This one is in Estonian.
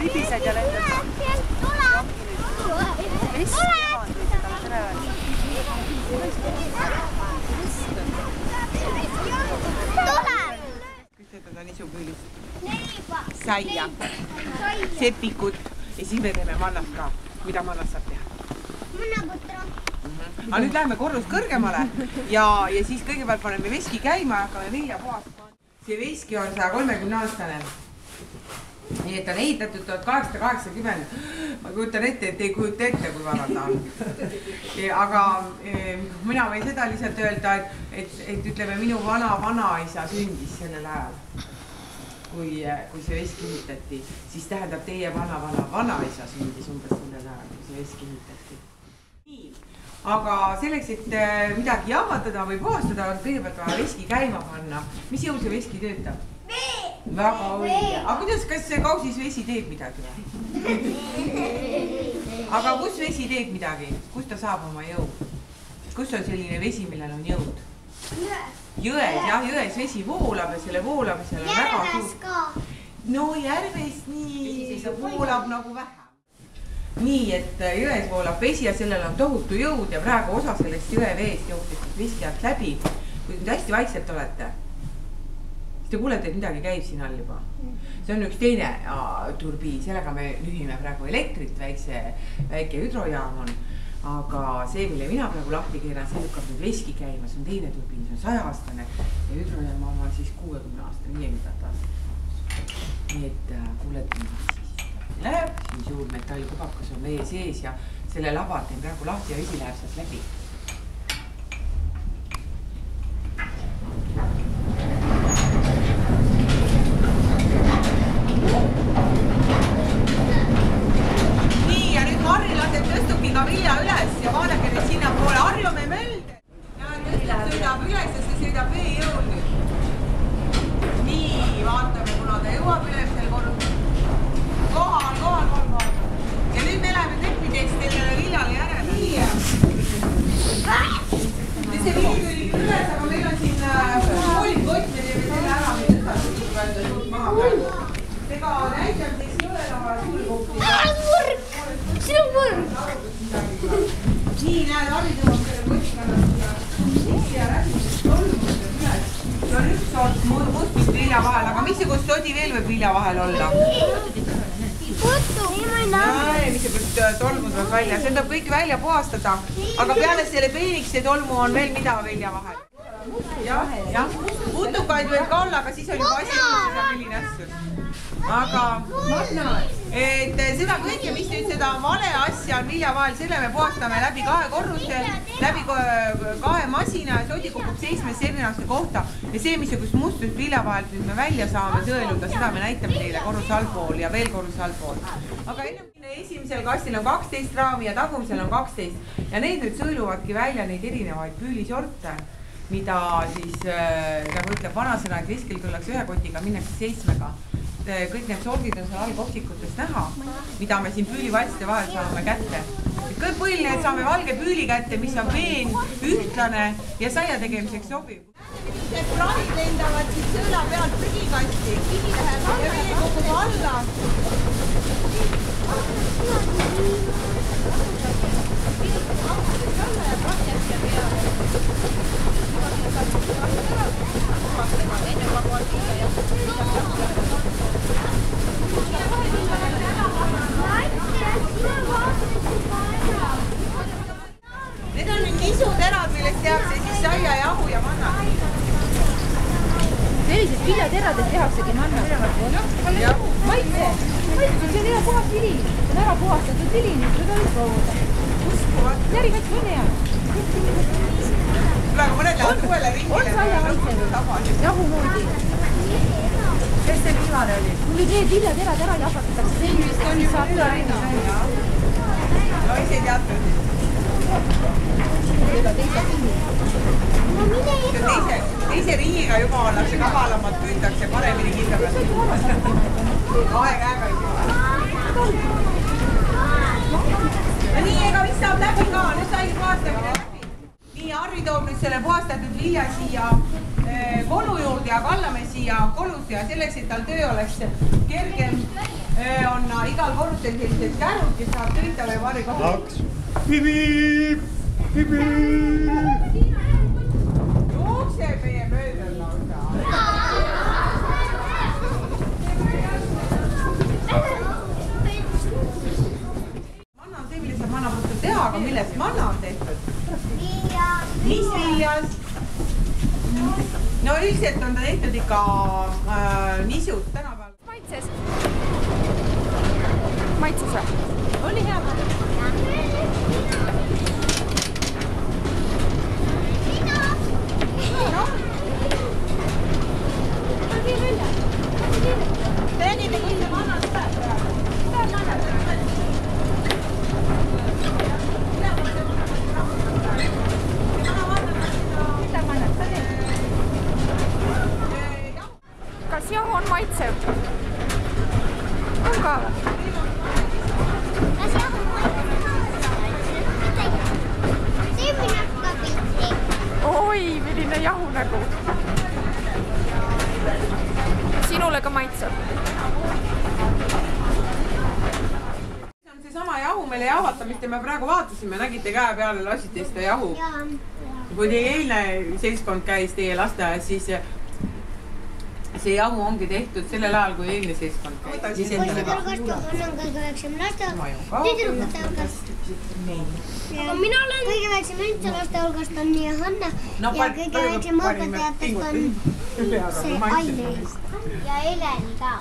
libised ja lendad. Vest kehand või seda tere öelda. Küttetada nisupüülis. Saia, sepikud ja siis me teeme mannast ka. Mida mannast saab teha? Mannaputra. Aga nüüd läheme korrus kõrgemale ja siis kõigepealt paneme veski käima ja hakkame vilja puhastama. See veski on 130-aastane. Nii et on ehitatud 1880. Ma kujutan ette, et ei kujuta ette, kui vana ta on. Aga mina võin seda lihtsalt öelda, et ütleme, minu vanaisa sündis sellel ajal. Kui see veski ehitati, siis tähendab teie vanaisa sündis umbes sellel ajal, kui see veski ehitati. Nii, aga selleks, et midagi jahvatada või puhastada, on kõigepealt vaja veski käima panna. Mis jõul see veski töötab? Väga õige. Aga kuidas, kas see kausis vesi teeb midagi? Aga kus vesi teeb midagi? Kus ta saab oma jõu? Kus on selline vesi, millel on jõud? Jões, jah, jões vesi voolab ja selle voolamisel on väga suur. Järves ka. No järves nii, see voolab nagu vähem. Nii, et jões voolab vesi ja sellel on tohutu jõud ja praegu osa sellest jõe veest jooksis vesi alt läbi. Kui nüüd hästi vaikselt olete, siis te kuulete, et midagi käib siin all juba. See on üks teine turbiin, sellega me lühime praegu elektrit, väike hüdrojaam on. Aga see, mille mina praegu lahti keeran, see lükkab nüüd veski käima, see on teine turbiin, see on 100-aastane ja hüdrojaam on siis 60-aastane, 40 aastane. Nii et kuulete nüüd läheb, siin suur metallkubakas on vee sees ja selle lava teen praegu lahti ja vesi läheb sealt läbi. Nii ja nüüd Harri laseb tõstukiga vilja üles ja vaadake nüüd sinna poole, harjume mölde. Ja tõstuk sõidab üles ja see sõidab vee jõul nüüd. Nii, vaatame, kuna ta jõuab ülemsel korrusel. Kohal. Ja nüüd me läheme tükkideks sellele viljale järele. See vili tuli üles, aga meil on siin koolikott, me teeme selle ära, me tõstame suurt maha praegu. Ega näitamiseks ei ole enam suuri kohti. See on võrg. Nii, näed, Harri tõmbab selle kotikanna ja räägib tolmust üles. See on üks sort mustist vilja vahel, aga missugust sodi veel võib vilja vahel olla? Missugust tolmu tuleb välja, see tuleb kõik välja puhastada, aga peale selle peenikese tolmu on veel mida vilja vahel. Jah, putukaid võib ka olla, aga siis on juba asi milline asju. Aga seda kõike, mis nüüd seda vale asja on vilja vahel, selle me puhastame läbi 2 korruse, läbi 2 masina ja sodi kukub 7 erinevasse kohta. Ja see, missugust mustust vilja vahelt nüüd me välja saame sõeluda, seda me näitame teile korruse allpool ja veel korruse allpool. Aga ennem esimesel kastil on 12 raami ja tagumisel on 12 ja need nüüd sõeluvadki välja neid erinevaid püülisorte, mida siis, nagu ütleb vanasõna, et veskel tullakse 1 kotiga, minnakse 7-ga. Kõik need sordid on seal all kopsikutes näha, mida me siin püülivaltside vahel saame kätte. Kõik põhiline, et saame valge püüli kätte, mis on peen, ühtlane ja saia tegemiseks sobib. Need praadid lendavad siis sõõla pealt prügikasti, prügi läheb ja vee kogub alla. Need on nüüd nisuterad, millest tehakse siis saia, jahu ja mannat. Sellised viljateradest tehaksegi mannat. Maitse, see on hea puhas vili. See on ära puhastatud vili, nüüd seda võib proovida. Järgmist on hea. Praegu mõned lähevad uuele ringile. On saia maitse. Jahu moodi. Kes see viimane oli? Kui nüüd need viljaterad ära jahvatatakse, siis saab üle rinna. No ise teate. Teise ringiga juba ollakse kavalamad, püütakse paremini kinda pealt. 2 käega juba. No nii, ega mis saab läbi ka, nüüd sai puhastamine läbi. nii, Harri toob nüüd selle puhastatud vilja siia kolu juurde ja kallame siia kolust ja selleks, et tal töö oleks kergem, on igal korrusel sellised kärud, kes saab sõita või paari kohta. Jookseb meie mööda lausa. Manna on see, millest saab mannaputru teha, aga millest manna on tehtud? Mis viljas? No üldiselt on ta tehtud ikka nisust tänapäeval. Maitses? Maitses või? Oli hea? Te nägite, kui see manna tuleb? Tuleb manna. Kas jahu on maitsev? On ka? Kas jahu on maitsev? Oi, milline jahu nägu. Sinule ka maitsev? See on seesama jahu meile jahvatamist ja me praegu vaatasime, nägite käe peale, lasite seda jahu. Kui teie eilne seltskond käis teie lasteajas, siis see jahu ongi tehtud sellel ajal, kui eilne seltskond käis. Poiside hulgast on kõige väiksem laste tüdrukute hulgast. Aga mina olen kõige väiksem üldse laste hulgast on nii Hanna ja kõige väiksem õpetajatest on see Aile ja Heleni ka.